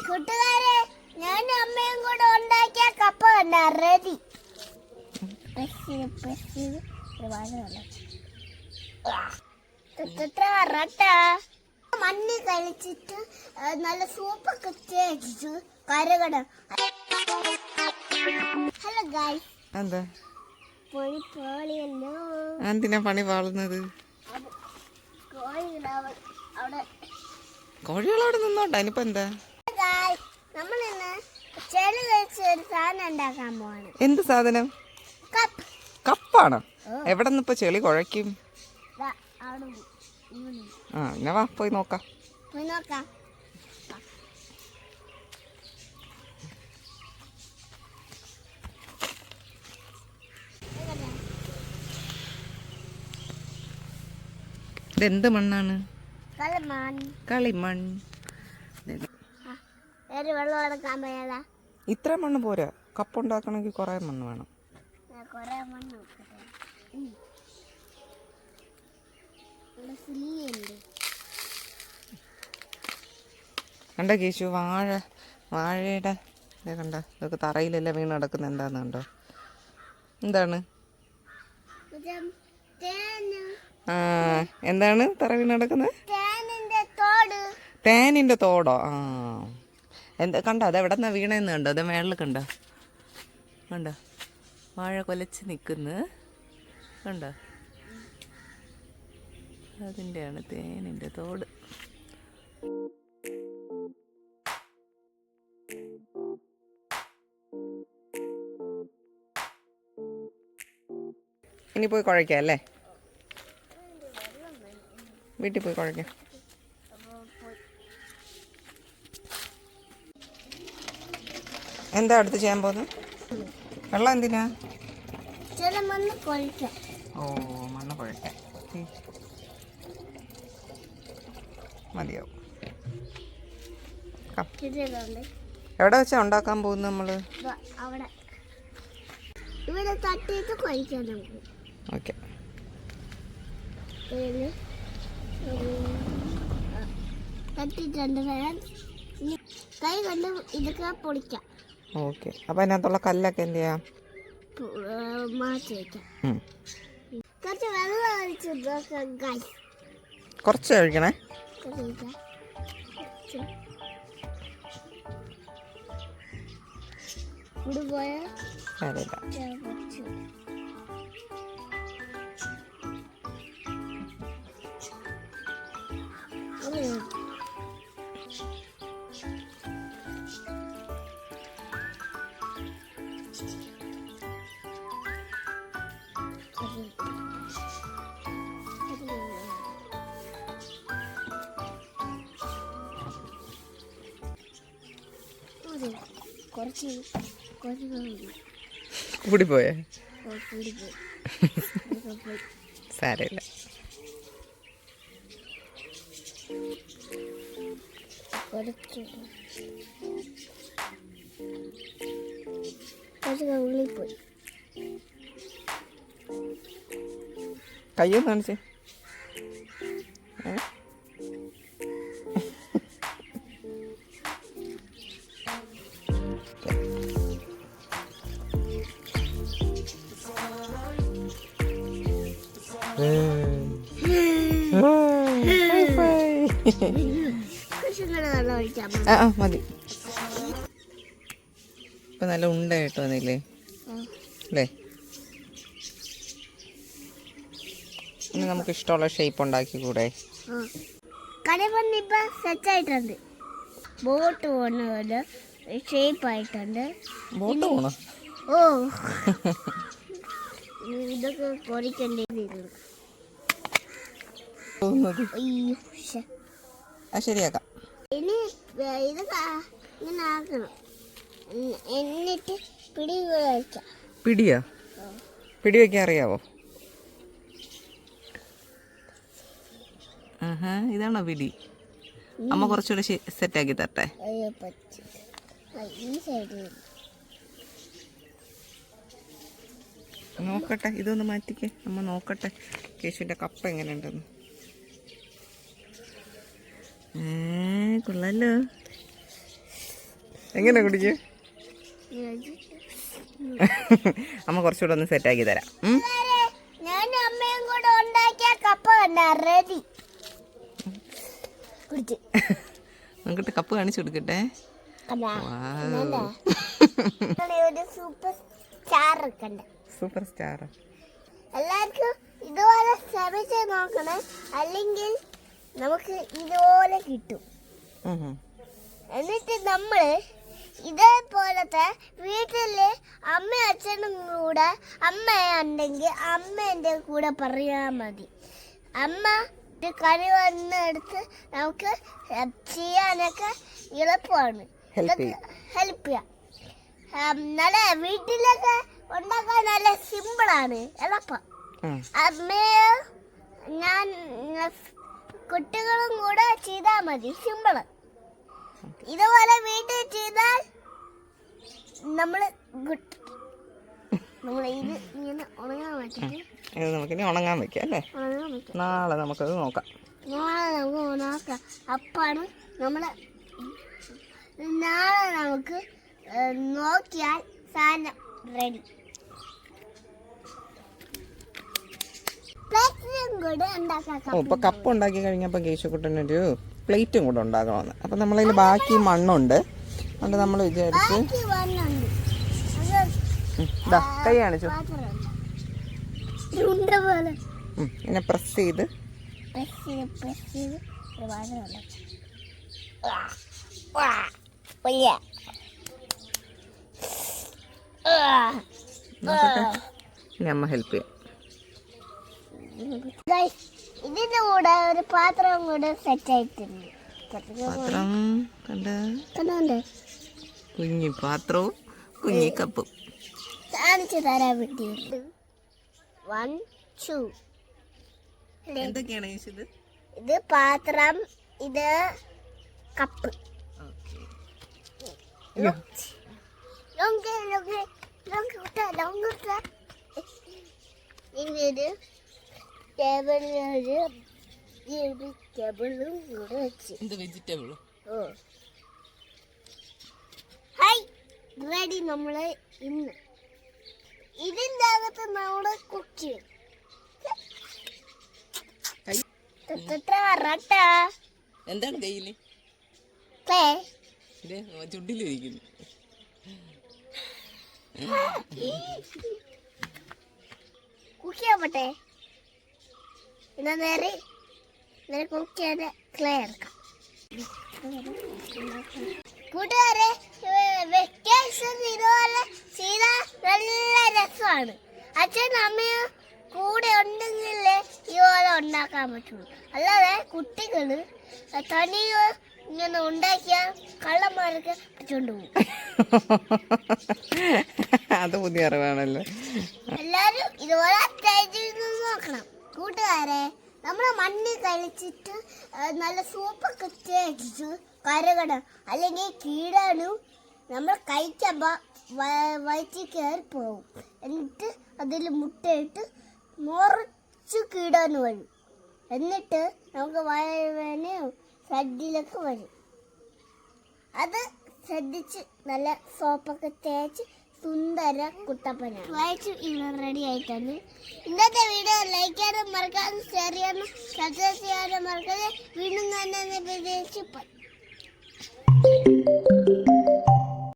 കൂട്ടുകാരെ, ഞാൻ അമ്മയും കൂടെ ഉണ്ടാക്കിയ കപ്പ കണ്ട റെഡി. മണ്ണി കളിച്ചിട്ട് നല്ല സൂപ്പൊക്കെ തേച്ചിട്ട് കരകട. Hello guys. എന്താ പണി പാളിയല്ലോ. എന്തിനാ പണി പാളുന്നത്? കോഴികളവിടെ നിന്നോട്ടെ. ഇനിയിപ്പോ എന്താ? നമ്മളിന്ന് ചെളി വെച്ച് ഒരു സാധനം ഉണ്ടാക്കാൻ പോവാണ്. എന്ത് സാധനം? കപ്പാണോ? എവിടെ നിന്ന് ഇപ്പൊ ചെളി കുഴയ്ക്കും? എന്നാ വാ പോയി നോക്കാം. ഇതെന്ത് മണ്ണാണ്? കളിമൺ. ഇത്ര മണ്ണ് പോരാ. കപ്പ ഉണ്ടാക്കണമെങ്കിൽ കുറെ മണ്ണ് വേണം. കണ്ട കേശു, വാഴയുടെ കണ്ട, ഇതൊക്കെ തറയിലെല്ലാം വീണ് കിടക്കുന്ന എന്താന്ന് കണ്ടോ? എന്താണ്? എന്താണ് തറ വീണ് കിടക്കുന്നത്? തേനിന്റെ തോടോ? എന്താ കണ്ടോ? അത് എവിടെ നിന്നാ വീണേന്ന് കണ്ടോ? അത് മേളിൽ കണ്ടോ? വാഴ കൊലച്ച് നിൽക്കുന്നു കണ്ടോ? അതിൻ്റെയാണ് തേനിൻ്റെ തോട്. ഇനി പോയി കുഴയ്ക്കാം അല്ലേ? വീട്ടിൽ പോയി കുഴയ്ക്കാം. എന്താ അടുത്ത് ചെയ്യാൻ പോകുന്നത്? വെള്ളം എന്തിനാ? ഓ, മണ്ണ് കുഴയ്ക്കാൻ മതിയാവും. എവിടെ വെച്ചാ ഉണ്ടാക്കാൻ പോകുന്നത് നമ്മള്? ഓക്കെ. കൈ കൊണ്ട് ഇതൊക്കെ പൊളിക്കാം. ഓക്കെ. അപ്പൊ അതിനകത്തുള്ള കല്ലൊക്കെ എന്ത് ചെയ്യാം? മാറ്റി വയ്ക്കാം. കുറച്ച് വെള്ളം ഒഴിച്ച് കുറച്ച് ഒഴിക്കണേ. കൂടിപ്പോയേ? സാരമില്ല. കയ്യൊന്ന് കാണിച്ചേ. മതി. ഇപ്പൊ നല്ല ഉണ്ട കേട്ടോ വന്നില്ലേ അല്ലേ? ഇനി നമുക്ക് ഇഷ്ടമുള്ള ഷേപ്പ് ഉണ്ടാക്കി കൂടെ? കടപ്പണ്ണിപ്പോ സെറ്റ് ആയിട്ടുണ്ട്. ബോട്ട് പോണ പോലെ ഷേപ്പ് ആയിട്ടുണ്ട്. ബോട്ട് പോണോ? ഓ, ഇതൊക്കെ പൊടിക്കണ്ടേ? ശരിയാക്കാം. ഇനി ഇത് ഇങ്ങനെ ആക്കണം. എന്നിട്ട് പിടി വയ്ക്കാം. പിടിയാ? പിടി വയ്ക്കാൻ അറിയാവോ? ഇതാണോ പിടി? അമ്മ കുറച്ചുകൂടെ സെറ്റാക്കി തരട്ടെ. നോക്കട്ടെ, ഇതൊന്ന് മാറ്റിക്കേ. അമ്മ നോക്കട്ടെ കേശുവിൻ്റെ കപ്പ എങ്ങനെയുണ്ടെന്ന്. കൊള്ളാലോ. എങ്ങനെ കുടിക്കും? അമ്മ കുറച്ചുകൂടെ ഒന്ന് സെറ്റാക്കി തരാം. ഞാൻ അമ്മയും കൂടെ ഉണ്ടാക്കിയ കപ്പ കണ്ട റെഡി. നോക്കട്ടെ, കപ്പ് കാണിച്ചു കൊടുക്കട്ടെ. ഒരു സൂപ്പർ സ്റ്റാർ കണ്ട. Super star. എല്ലാവർക്കും ഇതുപോലെ ശ്രമിച്ച് നോക്കണേ, അല്ലെങ്കിൽ നമുക്ക് ഇതുപോലെ കിട്ടും. എന്നിട്ട് നമ്മള് ഇതേപോലത്തെ വീട്ടില് അമ്മയും അച്ഛനും കൂടെ അമ്മയുണ്ടെങ്കിൽ അമ്മേൻ്റെ കൂടെ പറയാൻ മതി. അമ്മ കറി വന്നെടുത്ത് നമുക്ക് ചെയ്യാനൊക്കെ എളുപ്പമാണ്, ഹെൽപ്പ് ചെയ്യാം. നല്ല വീട്ടിലൊക്കെ ഉണ്ടാക്കാൻ നല്ല സിമ്പിളാണ്, എളുപ്പം. അമ്മയോ ഞാൻ കുട്ടികളും കൂടെ ചെയ്താൽ മതി, സിമ്പിള്. ഇതുപോലെ വീട്ടിൽ ചെയ്താൽ നമ്മള് ഇത് ഇങ്ങനെ ഉണങ്ങാൻ വെച്ചിട്ട് നമുക്കിനി ഉണങ്ങാൻ വെക്കാം അല്ലേ? നാളെ നമുക്കത് നോക്കാം. നാളെ നമുക്ക് നോക്കാം. അപ്പാണ് നമ്മള് നാളെ നമുക്ക് നോക്കിയാൽ സാധനം റെഡി. ഇപ്പൊ കപ്പ് ഉണ്ടാക്കി കഴിഞ്ഞപ്പോ കേശുക്കുട്ടനൊരു പ്ലേറ്റും കൂടെ ഉണ്ടാക്കണമെന്ന്. അപ്പൊ നമ്മളതിൽ ബാക്കി മണ്ണുണ്ട്, അതുകൊണ്ട് നമ്മൾ വിചാരിച്ചു കൈ കാണിച്ചു ഇങ്ങനെ പ്രസ് ചെയ്ത് ഇനി അമ്മ ഹെൽപ്പ് ചെയ്യാം. ഇതിന്റെ കൂടെ ഒരു പാത്രം കൂടെ സെറ്റ് ആയിട്ടുണ്ട്. പാത്രം കണ്ട, കുഞ്ഞി പാത്രവും കുഞ്ഞി കപ്പും കാണിച്ചു തരാൻ വേണ്ടിയിട്ട്. 1 2 എന്തൊക്കെയാണ് ഇത് പാത്രം, ഇത് കപ്പ്. ഇതൊരു ടേബിളും കൂടെ വെച്ച് വെജിറ്റബിളും റെഡി. നമ്മള് ഇന്ന് ഇതിൻ്റെ അകത്ത് നമ്മള് കുക്ക് ചെയ്യും. എന്താണ് കയ്യില്? ചുണ്ടിലിരിക്കുന്നു. കുക്ക് ചെയ്യാൻ പറ്റേ? എന്നാ നേരെ കുക്ക് ചെയ്ത ക്ലേ എടുക്കാം. കൂട്ടുകാരെ, വെക്കേഷൻ ഇതുപോലെ ചെയ്താൽ നല്ല രസമാണ്. അച്ഛനും അമ്മയും കൂടെ ഉണ്ടെങ്കിലേ ഇതുപോലെ ഉണ്ടാക്കാൻ പറ്റുള്ളൂ. അല്ലാതെ കുട്ടികള് തനിയെ ഇങ്ങനെ ഉണ്ടാക്കിയാൽ കള്ളന്മാരൊക്കെ പിടിച്ചോണ്ട് പോകും. അത് പുതിയ അറിവാണല്ലോ. എല്ലാരും ഇതുപോലെ ട്രൈ ചെയ്ത് നോക്കണം. കൂട്ടുകാരെ, നമ്മളെ മണ്ണിൽ കളിച്ചിട്ട് നല്ല സൂപ്പൊക്കെ തേച്ചിട്ട് കരകടം അല്ലെങ്കിൽ കീടാനും നമ്മൾ കഴിക്കുമ്പോൾ വയറ്റിൽ കയറി പോകും. എന്നിട്ട് അതിൽ മുട്ടയിട്ട് മുറിച്ച് കീടാനും വരും. എന്നിട്ട് നമുക്ക് വയറുവേനയോ സദ്യയിലൊക്കെ വരും. അത് ശ്രദ്ധിച്ച് നല്ല സോപ്പൊക്കെ തേച്ച് സുന്ദര കുട്ടപ്പനാണ്. വായിച്ചു ഇവിടെ റെഡി ആയിട്ടാണ്. ഇന്നത്തെ വീഡിയോ ലൈക്ക് ചെയ്യാനും മറക്കാനും ഷെയർ ചെയ്യാനും സബ്സ്ക്രൈബ് ചെയ്യാനും മറക്കാതെ. വീണ്ടും തന്നെ പ്രതീക്ഷിച്ചു.